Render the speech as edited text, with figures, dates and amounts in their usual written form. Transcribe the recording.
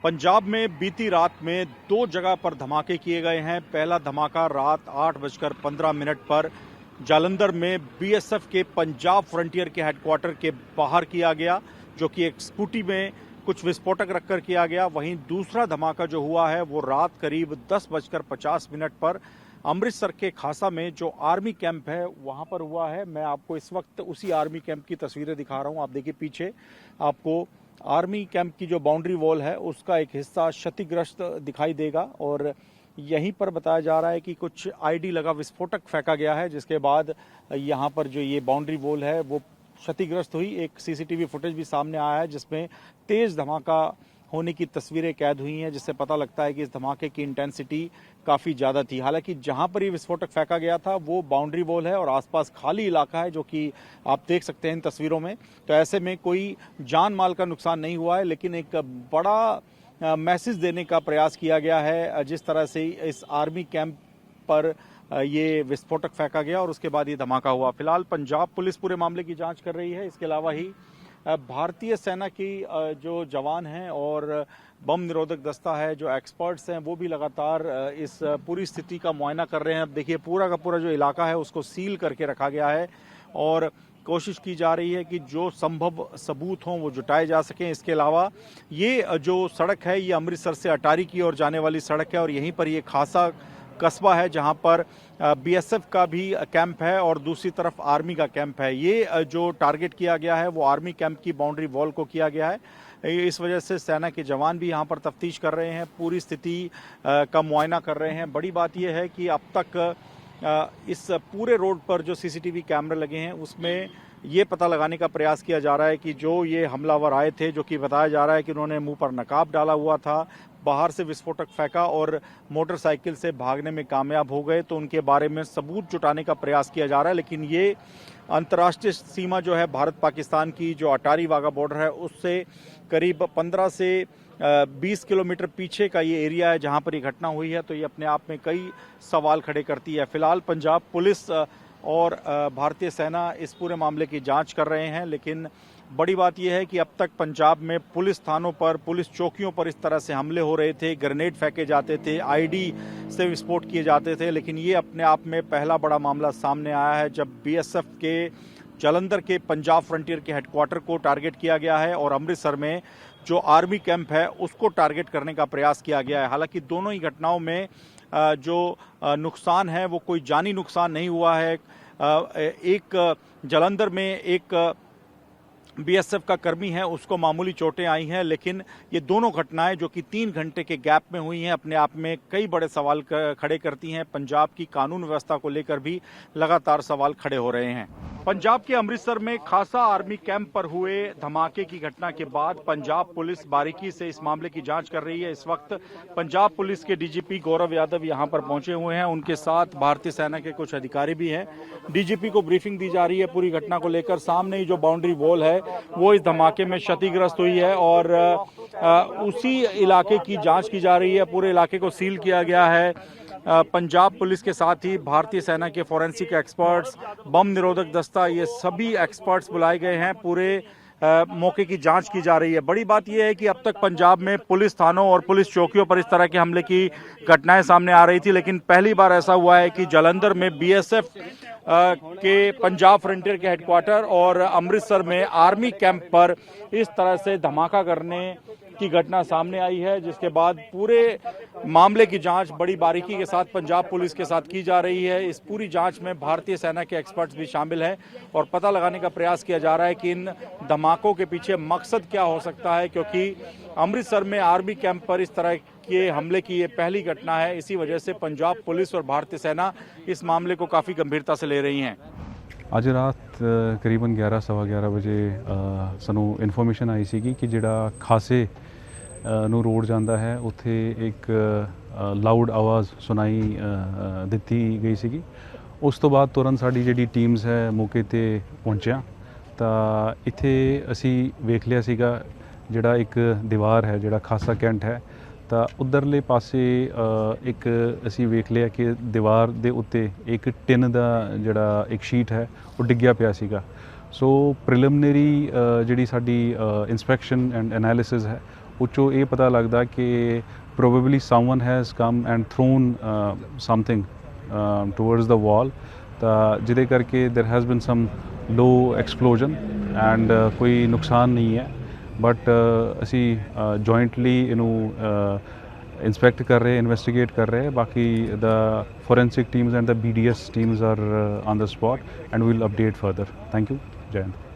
पंजाब में बीती रात में दो जगह पर धमाके किए गए हैं। पहला धमाका रात 8:15 पर जालंधर में बीएसएफ के पंजाब फ्रंटियर के हेडक्वार्टर के बाहर किया गया, जो कि एक स्कूटी में कुछ विस्फोटक रखकर किया गया। वहीं दूसरा धमाका जो हुआ है वो रात करीब 10:50 पर अमृतसर के खासा में जो आर्मी कैंप है वहां पर हुआ है। मैं आपको इस वक्त उसी आर्मी कैंप की तस्वीरें दिखा रहा हूं। आप देखिए पीछे आपको आर्मी कैंप की जो बाउंड्री वॉल है उसका एक हिस्सा क्षतिग्रस्त दिखाई देगा और यहीं पर बताया जा रहा है कि कुछ आईडी लगा विस्फोटक फेंका गया है, जिसके बाद यहां पर जो ये बाउंड्री वॉल है वो क्षतिग्रस्त हुई। एक सीसीटीवी फुटेज भी सामने आया है जिसमें तेज धमाका होने की तस्वीरें कैद हुई हैं, जिससे पता लगता है कि इस धमाके की इंटेंसिटी काफ़ी ज़्यादा थी। हालांकि जहां पर ये विस्फोटक फेंका गया था वो बाउंड्री वॉल है और आसपास खाली इलाका है, जो कि आप देख सकते हैं इन तस्वीरों में। तो ऐसे में कोई जान माल का नुकसान नहीं हुआ है, लेकिन एक बड़ा मैसेज देने का प्रयास किया गया है जिस तरह से इस आर्मी कैंप पर ये विस्फोटक फेंका गया और उसके बाद ये धमाका हुआ। फिलहाल पंजाब पुलिस पूरे मामले की जांच कर रही है। इसके अलावा ही भारतीय सेना की जो जवान हैं और बम निरोधक दस्ता है, जो एक्सपर्ट्स हैं, वो भी लगातार इस पूरी स्थिति का मुआयना कर रहे हैं। अब देखिए पूरा का पूरा जो इलाका है उसको सील करके रखा गया है और कोशिश की जा रही है कि जो संभव सबूत हों वो जुटाए जा सकें। इसके अलावा ये जो सड़क है ये अमृतसर से अटारी की ओर जाने वाली सड़क है और यहीं पर ये खासा कस्बा है जहां पर बीएसएफ का भी कैंप है और दूसरी तरफ आर्मी का कैंप है। ये जो टारगेट किया गया है वो आर्मी कैंप की बाउंड्री वॉल को किया गया है। इस वजह से सेना के जवान भी यहां पर तफ्तीश कर रहे हैं, पूरी स्थिति का मुआयना कर रहे हैं। बड़ी बात यह है कि अब तक इस पूरे रोड पर जो सीसीटीवी कैमरे लगे हैं उसमें ये पता लगाने का प्रयास किया जा रहा है कि जो ये हमलावर आए थे, जो कि बताया जा रहा है कि उन्होंने मुंह पर नकाब डाला हुआ था, बाहर से विस्फोटक फेंका और मोटरसाइकिल से भागने में कामयाब हो गए, तो उनके बारे में सबूत जुटाने का प्रयास किया जा रहा है। लेकिन ये अंतर्राष्ट्रीय सीमा जो है भारत पाकिस्तान की, जो अटारी वाघा बॉर्डर है, उससे करीब 15 से 20 किलोमीटर पीछे का ये एरिया है जहां पर ये घटना हुई है। तो ये अपने आप में कई सवाल खड़े करती है। फिलहाल पंजाब पुलिस और भारतीय सेना इस पूरे मामले की जांच कर रहे हैं, लेकिन बड़ी बात यह है कि अब तक पंजाब में पुलिस थानों पर, पुलिस चौकियों पर इस तरह से हमले हो रहे थे, ग्रेनेड फेंके जाते थे, आईडी से विस्फोट किए जाते थे, लेकिन ये अपने आप में पहला बड़ा मामला सामने आया है जब बीएसएफ के जालंधर के पंजाब फ्रंटियर के हेडक्वार्टर को टारगेट किया गया है और अमृतसर में जो आर्मी कैंप है उसको टारगेट करने का प्रयास किया गया है। हालांकि दोनों ही घटनाओं में जो नुकसान है वो कोई जानी नुकसान नहीं हुआ है। एक जालंधर में एक बीएसएफ का कर्मी है उसको मामूली चोटें आई हैं, लेकिन ये दोनों घटनाएं जो कि 3 घंटे के गैप में हुई हैं अपने आप में कई बड़े सवाल खड़े करती हैं। पंजाब की कानून व्यवस्था को लेकर भी लगातार सवाल खड़े हो रहे हैं। पंजाब के अमृतसर में खासा आर्मी कैंप पर हुए धमाके की घटना के बाद पंजाब पुलिस बारीकी से इस मामले की जांच कर रही है। इस वक्त पंजाब पुलिस के डीजीपी गौरव यादव यहां पर पहुंचे हुए हैं, उनके साथ भारतीय सेना के कुछ अधिकारी भी हैं। डीजीपी को ब्रीफिंग दी जा रही है पूरी घटना को लेकर। सामने ही जो बाउंड्री वॉल है वो इस धमाके में क्षतिग्रस्त हुई है और उसी इलाके की जांच की जा रही है। पूरे इलाके को सील किया गया है। पंजाब पुलिस के साथ ही भारतीय सेना के फोरेंसिक एक्सपर्ट्स, बम निरोधक दस्ता, ये सभी एक्सपर्ट्स बुलाए गए हैं। पूरे मौके की जांच की जा रही है। बड़ी बात यह है कि अब तक पंजाब में पुलिस थानों और पुलिस चौकियों पर इस तरह के हमले की घटनाएं सामने आ रही थी, लेकिन पहली बार ऐसा हुआ है कि जालंधर में बीएसएफ के पंजाब फ्रंटियर के हेडक्वार्टर और अमृतसर में आर्मी कैंप पर इस तरह से धमाका करने की घटना सामने आई है, जिसके बाद पूरे मामले की जांच बड़ी बारीकी के साथ पंजाब पुलिस के साथ की जा रही है। इस पूरी जांच में भारतीय सेना के एक्सपर्ट्स भी शामिल हैं और पता लगाने का प्रयास किया जा रहा है कि इन धमाकों के पीछे मकसद क्या हो सकता है, क्योंकि अमृतसर में आर्मी कैंप पर इस तरह के हमले की ये पहली घटना है। इसी वजह से पंजाब पुलिस और भारतीय सेना इस मामले को काफ़ी गंभीरता से ले रही हैं। ਅੱਜ ਰਾਤ ਕਰੀਬਨ 11:15 ਵਜੇ ਸਾਨੂੰ ਇਨਫੋਰਮੇਸ਼ਨ ਆਈ ਸੀਗੀ ਕਿ ਜਿਹੜਾ ਖਾਸੇ ਨੂੰ ਰੋਡ ਜਾਂਦਾ ਹੈ ਉੱਥੇ ਇੱਕ ਲਾਊਡ ਆਵਾਜ਼ ਸੁਣਾਈ ਦਿੱਤੀ ਗਈ ਸੀਗੀ। ਉਸ ਤੋਂ ਬਾਅਦ ਤੁਰੰਤ ਸਾਡੀ ਜਿਹੜੀ ਟੀਮਸ ਹੈ ਮੌਕੇ ਤੇ ਪਹੁੰਚਿਆ ਤਾਂ ਇੱਥੇ ਅਸੀਂ ਵੇਖ ਲਿਆ ਸੀਗਾ ਜਿਹੜਾ ਇੱਕ ਦੀਵਾਰ ਹੈ, ਜਿਹੜਾ ਖਾਸਾ ਕੈਂਟ ਹੈ, ਤਾਂ ਉਧਰਲੇ ਪਾਸੇ ਇੱਕ ਅਸੀਂ ਵੇਖ ਲਿਆ ਕਿ ਦੀਵਾਰ ਦੇ ਉੱਤੇ ਇੱਕ ਟਿਨ ਦਾ ਜਿਹੜਾ ਇੱਕ ਸ਼ੀਟ ਹੈ ਉਹ ਡਿੱਗਿਆ ਪਿਆ ਸੀਗਾ। ਸੋ ਪ੍ਰੀਲਿਮਿਨਰੀ ਜਿਹੜੀ ਸਾਡੀ ਇਨਸਪੈਕਸ਼ਨ ਐਂਡ ਐਨਾਲਿਸਿਸ ਹੈ ਉੱਚੋਂ ਇਹ ਪਤਾ ਲੱਗਦਾ ਕਿ probably someone has come and thrown something towards the wall, ਤਾਂ ਜਿਹਦੇ ਕਰਕੇ there has been some low explosion and ਕੋਈ ਨੁਕਸਾਨ ਨਹੀਂ ਹੈ, ਬਟ ਅਸੀਂ jointly ਇਹਨੂੰ inspect ਕਰ ਰਹੇ, ਇਨਵੈਸਟੀਗੇਟ ਕਰ ਰਹੇ, ਬਾਕੀ the forensic teams and the BDS teams are on the spot and we'll update further. Thank you. Jai Hind.